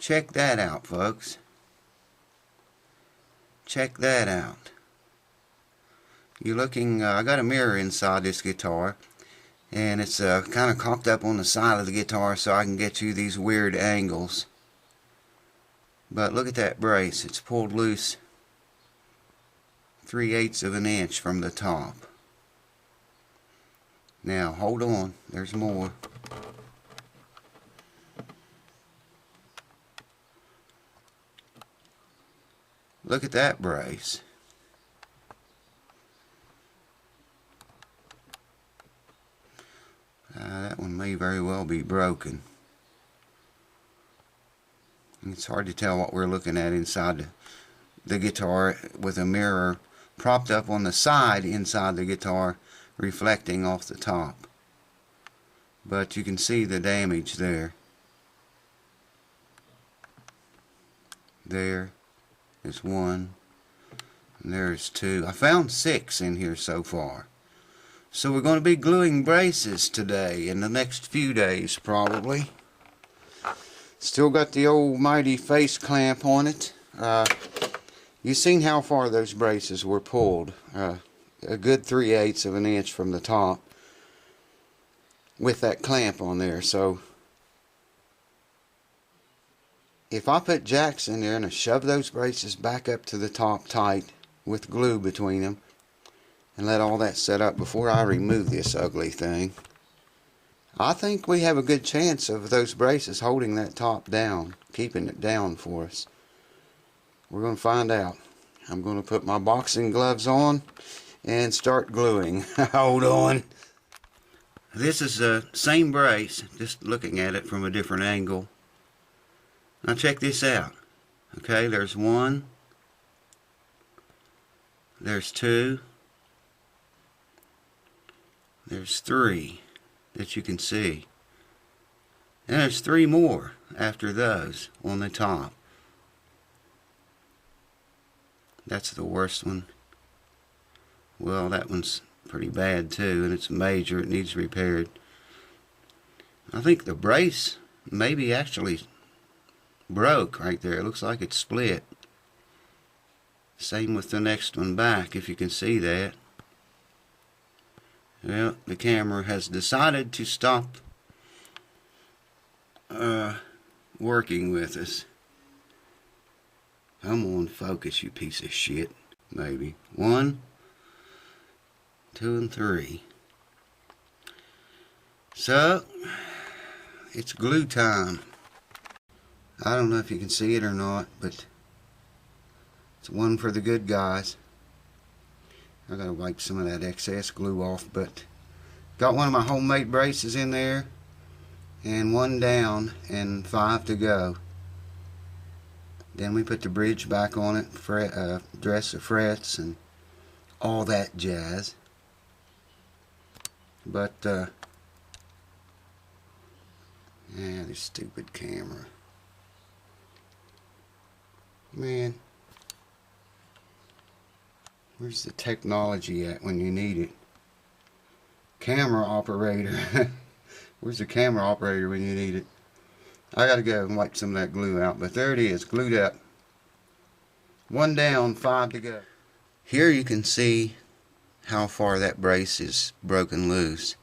Check that out, folks. Check that out. You're looking, I got a mirror inside this guitar, and it's kind of cocked up on the side of the guitar so I can get you these weird angles. But look at that brace. It's pulled loose 3/8 of an inch from the top. Now hold on, there's more. Look at that brace. That one may very well be broken. It's hard to tell what we're looking at inside the guitar with a mirror propped up on the side inside the guitar reflecting off the top. But you can see the damage there. There is one, and there's two. I found 6 in here so far. So we're going to be gluing braces today, in the next few days probably. Still got the old mighty face clamp on it. You've seen how far those braces were pulled. A good 3/8 of an inch from the top with that clamp on there. So if I put jacks in there and I shove those braces back up to the top tight with glue between them and let all that set up before I remove this ugly thing, I think we have a good chance of those braces holding that top down, keeping it down for us. We're going to find out. I'm going to put my boxing gloves on and start gluing. Hold on. This is the same brace, just looking at it from a different angle. Now check this out. Okay, there's one, there's two, there's 3 that you can see. And there's 3 more after those on the top. That's the worst one. Well, that one's pretty bad too, and it's major. It needs repaired. I think the brace maybe actually broke right there. It looks like it's split. Same with the next one back, if you can see that. Well, the camera has decided to stop working with us. Come on, focus, you piece of shit. Maybe. 1, 2, and 3. So, it's glue time. I don't know if you can see it or not, but it's one for the good guys. I gotta wipe some of that excess glue off, but got one of my homemade braces in there, and 1 down and 5 to go. Then we put the bridge back on it, dress the frets and all that jazz. But yeah, this stupid camera, man. Where's the technology at when you need it? Camera operator. Where's the camera operator when you need it? I gotta go and wipe some of that glue out, but there it is, glued up. 1 down, 5 to go. Here you can see how far that brace is broken loose.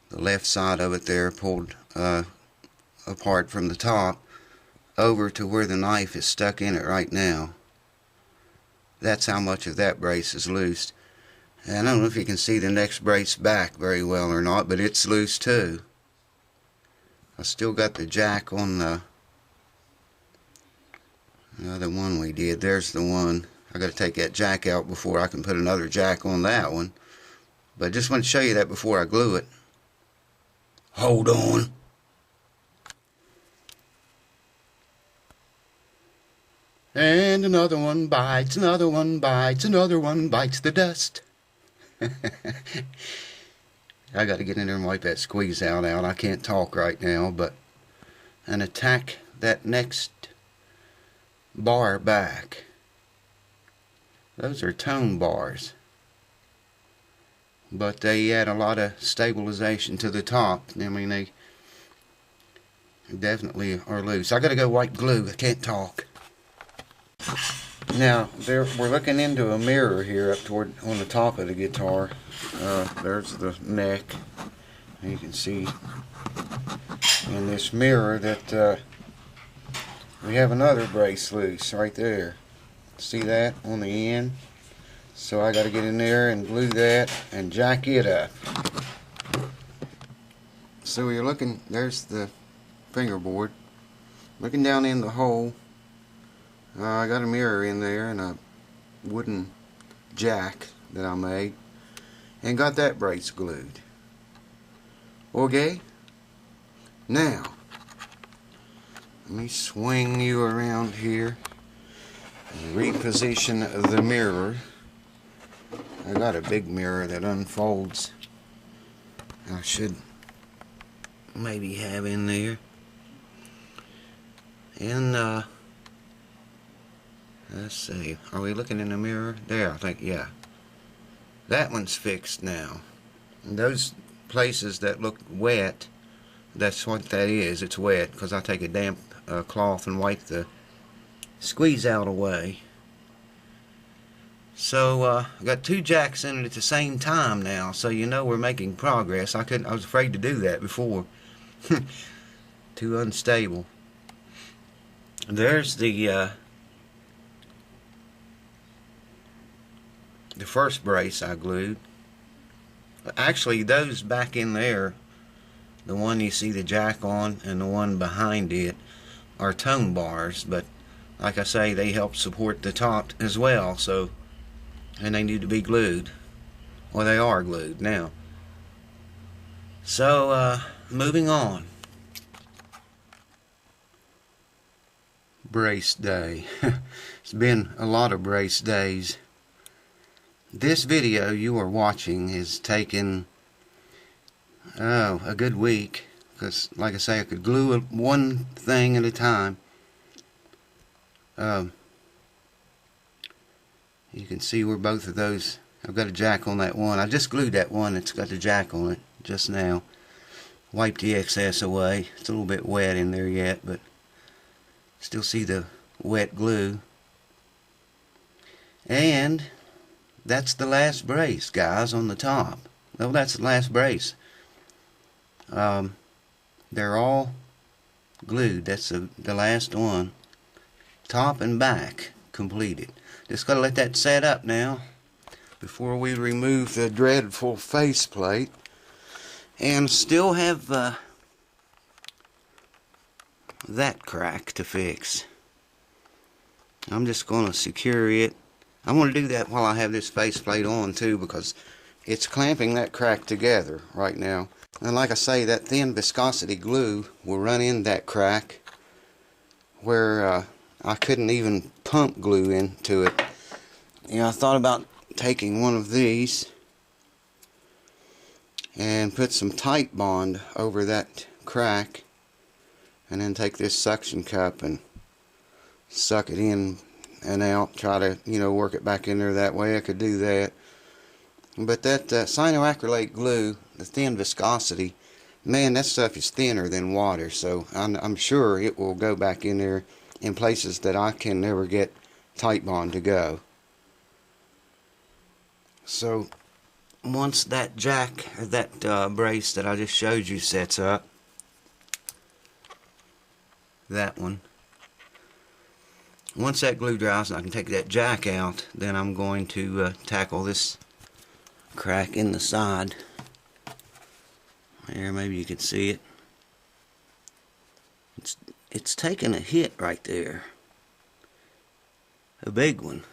The left side of it there pulled apart from the top over to where the knife is stuck in it right now. That's how much of that brace is loose. And I don't know if you can see the next brace back very well or not, but it's loose too. I still got the jack on the other one we did. There's the one. I got to take that jack out before I can put another jack on that one. But I just want to show you that before I glue it. Hold on. And another one bites, another one bites, another one bites the dust. I got to get in there and wipe that squeeze out. I can't talk right now, and attack that next bar back. Those are tone bars, but they add a lot of stabilization to the top. I mean, definitely are loose. I gotta go white glue. I can't talk. Now, we're looking into a mirror here up toward on the top of the guitar. There's the neck. You can see in this mirror that we have another brace loose right there. See that on the end? So I got to get in there and glue that and jack it up. So you're looking, there's the fingerboard. Looking down in the hole, I got a mirror in there and a wooden jack that I made, and got that brace glued. Okay, now let me swing you around here and reposition the mirror. I got a big mirror that unfolds. I should maybe have in there. And let's see, are we looking in the mirror? There, I think, yeah. That one's fixed now. And those places that look wet, that's what that is. It's wet because I take a damp cloth and wipe the squeeze out away. So I got two jacks in it at the same time now, so you know we're making progress. I was afraid to do that before. Too unstable. There's the first brace I glued. Actually, those back in there, the one you see the jack on and the one behind it, are tone bars, but like I say, they help support the top as well, so, and they need to be glued. Well, they are glued now. So moving on. Brace day. It's been a lot of brace days. This video you are watching is taken a good week, because like I say, I could glue one thing at a time. You can see where both of those, I've got a jack on that one. I just glued that one that's got the jack on it just now. Wiped the excess away. It's a little bit wet in there yet, but still see the wet glue. And that's the last brace, guys, on the top. Well, that's the last brace. They're all glued. That's the last one. Top and back completed. Just got to let that set up now before we remove the dreadful faceplate. And still have that crack to fix. I'm just going to secure it. I'm going to do that while I have this faceplate on too, because it's clamping that crack together right now. And like I say, that thin viscosity glue will run in that crack where I couldn't even pump glue into it. You know, I thought about taking one of these and put some tight bond over that crack, and then take this suction cup and suck it in and out, try to, you know, work it back in there that way. I could do that. But that cyanoacrylate glue, the thin viscosity, man, that stuff is thinner than water, so I'm sure it will go back in there in places that I can never get tight bond to go. So once that jack, or that brace that I just showed you sets up, that one, once that glue dries and I can take that jack out, then I'm going to tackle this crack in the side. There, maybe you can see it. It's taking a hit right there. A big one.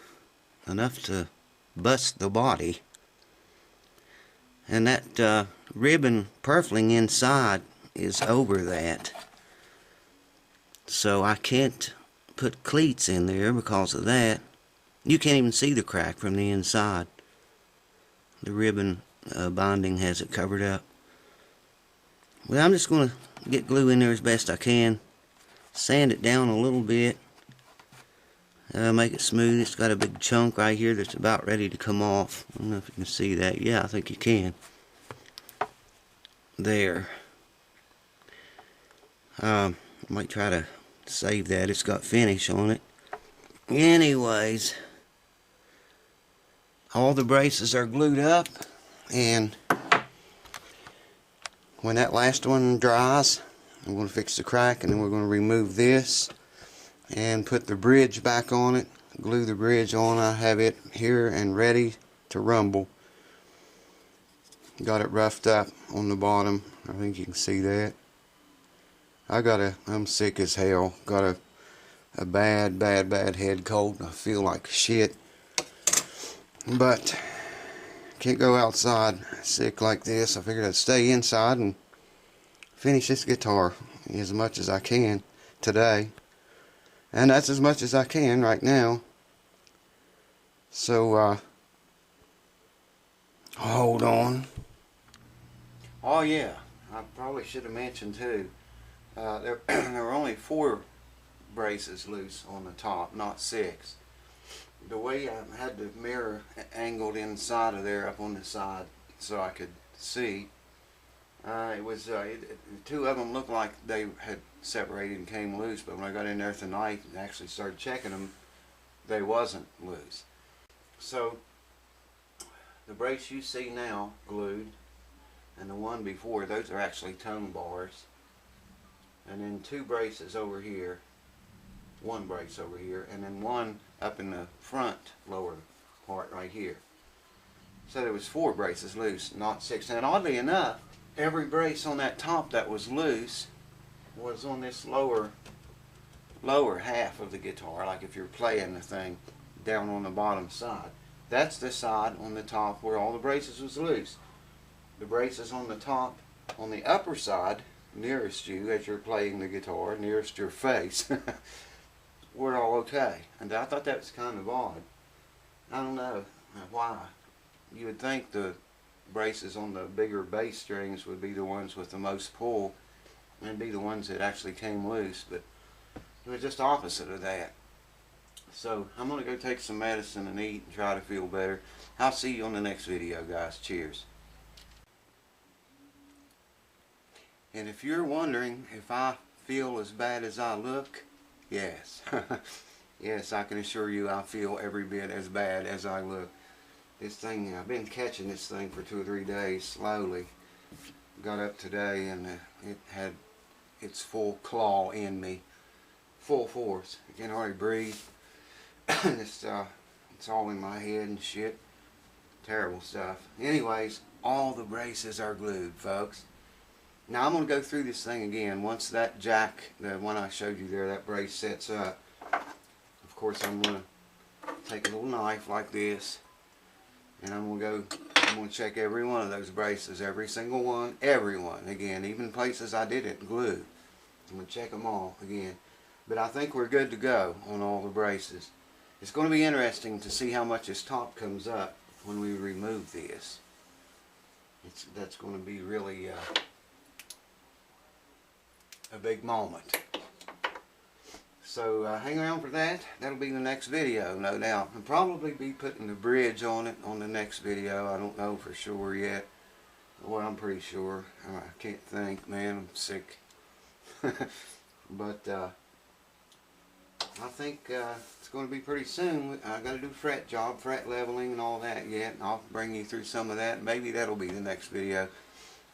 Enough to bust the body. And that ribbon purfling inside is over that. So I can't put cleats in there because of that. You can't even see the crack from the inside. The ribbon binding has it covered up. Well, I'm just going to get glue in there as best I can. Sand it down a little bit. Make it smooth. It's got a big chunk right here that's about ready to come off. I don't know if you can see that. Yeah, I think you can. There. I might try to save that. It's got finish on it. Anyways, all the braces are glued up, and when that last one dries, I'm going to fix the crack, and then we're going to remove this and put the bridge back on it, glue the bridge on. I have it here and ready to rumble. Got it roughed up on the bottom. I think you can see that. I'm sick as hell. Got a bad head cold. I feel like shit. But can't go outside sick like this. I figured I'd stay inside and finish this guitar as much as I can today. And that's as much as I can right now. So, hold on. Oh yeah, I probably should have mentioned too. There were only 4 braces loose on the top, not 6. The way I had the mirror angled inside of there, up on the side, so I could see, it was 2 of them looked like they had separated and came loose, but when I got in there tonight and actually started checking them, they wasn't loose. So the brace you see now glued, and the one before, those are actually tone bars. And then 2 braces over here, 1 brace over here, and then 1 up in the front lower part right here. So there was 4 braces loose, not 6. And oddly enough, every brace on that top that was loose was on this lower half of the guitar, like if you're playing the thing down on the bottom side. That's the side on the top where all the braces was loose. The braces on the top, on the upper side, nearest you as you're playing the guitar, nearest your face, were all okay. And I thought that was kind of odd. I don't know why. You would think the braces on the bigger bass strings would be the ones with the most pull and be the ones that actually came loose, but it was just opposite of that. So I'm going to go take some medicine and eat and try to feel better. I'll see you on the next video, guys. Cheers. And if you're wondering if I feel as bad as I look, yes. Yes, I can assure you I feel every bit as bad as I look. This thing, I've been catching this thing for 2 or 3 days slowly. Got up today and it had its full claw in me. Full force. I can't hardly breathe. It's all in my head and shit. Terrible stuff. Anyways, all the braces are glued, folks. Now I'm going to go through this thing again. Once that jack, the one I showed you there, that brace sets up, of course I'm going to take a little knife like this, and I'm going to check every one of those braces, every single one, everyone, again, even places I didn't glue. I'm going to check them all again. But I think we're good to go on all the braces. It's going to be interesting to see how much this top comes up when we remove this. That's going to be really a big moment. So hang around for that. That'll be the next video, no doubt. I'll probably be putting the bridge on it on the next video. I don't know for sure yet. Well, I'm pretty sure. I can't think, man. I'm sick. But I think it's going to be pretty soon. I got to do fret job, fret leveling and all that yet. And I'll bring you through some of that. Maybe that'll be the next video.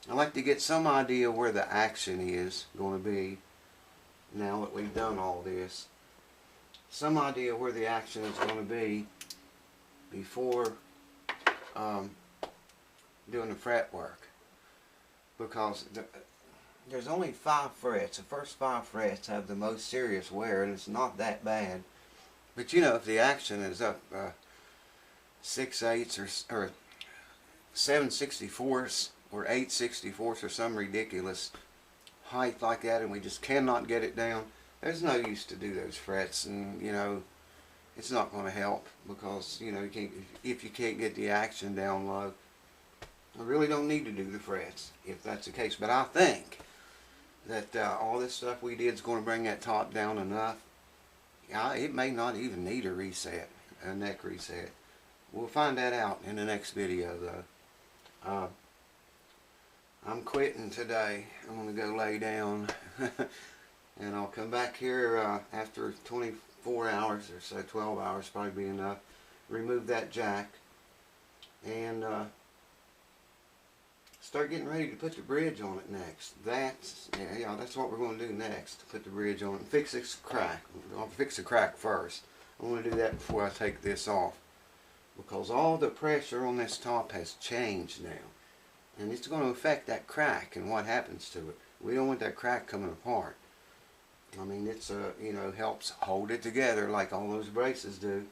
I'd like to get some idea where the action is going to be now that we've done all this. Some idea where the action is going to be before doing the fret work. Because there's only 5 frets. The first 5 frets have the most serious wear, and it's not that bad. But you know, if the action is up 6/8 or 7/64 or 8/64 or some ridiculous height like that, and we just cannot get it down, there's no use to do those frets, and you know, it's not going to help, because you know, if you can't get the action down low, I really don't need to do the frets if that's the case. But I think that all this stuff we did is going to bring that top down enough. It may not even need a reset, a neck reset. We'll find that out in the next video though. I'm quitting today. I'm going to go lay down. And I'll come back here after 24 hours or so, 12 hours probably be enough. Remove that jack and start getting ready to put the bridge on it next. That's what we're going to do next. Put the bridge on it and fix this crack. I'll fix the crack first. I want to do that before I take this off, because all the pressure on this top has changed now, and it's going to affect that crack and what happens to it. We don't want that crack coming apart. I mean, it's helps hold it together like all those braces do.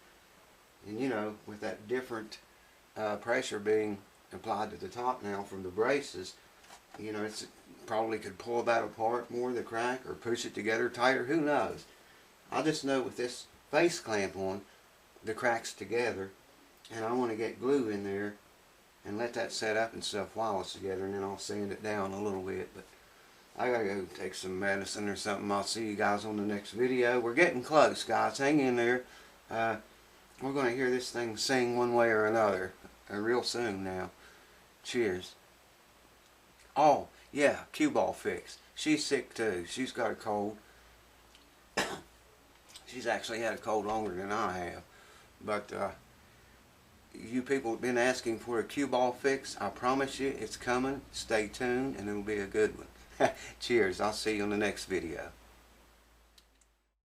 And with that different pressure being applied to the top now from the braces, it's probably could pull that apart more, the crack, or push it together tighter. Who knows? I just know with this face clamp on, the crack's together, and I want to get glue in there and let that set up and stuff while it's together, and then I'll sand it down a little bit. But I gotta go take some medicine or something. I'll see you guys on the next video. We're getting close, guys. Hang in there. We're going to hear this thing sing one way or another real soon now. Cheers. Oh, yeah, cue ball fix. She's sick too. She's got a cold. She's actually had a cold longer than I have. But you people have been asking for a cue ball fix. I promise you it's coming. Stay tuned and it'll be a good one. Cheers. I'll see you on the next video.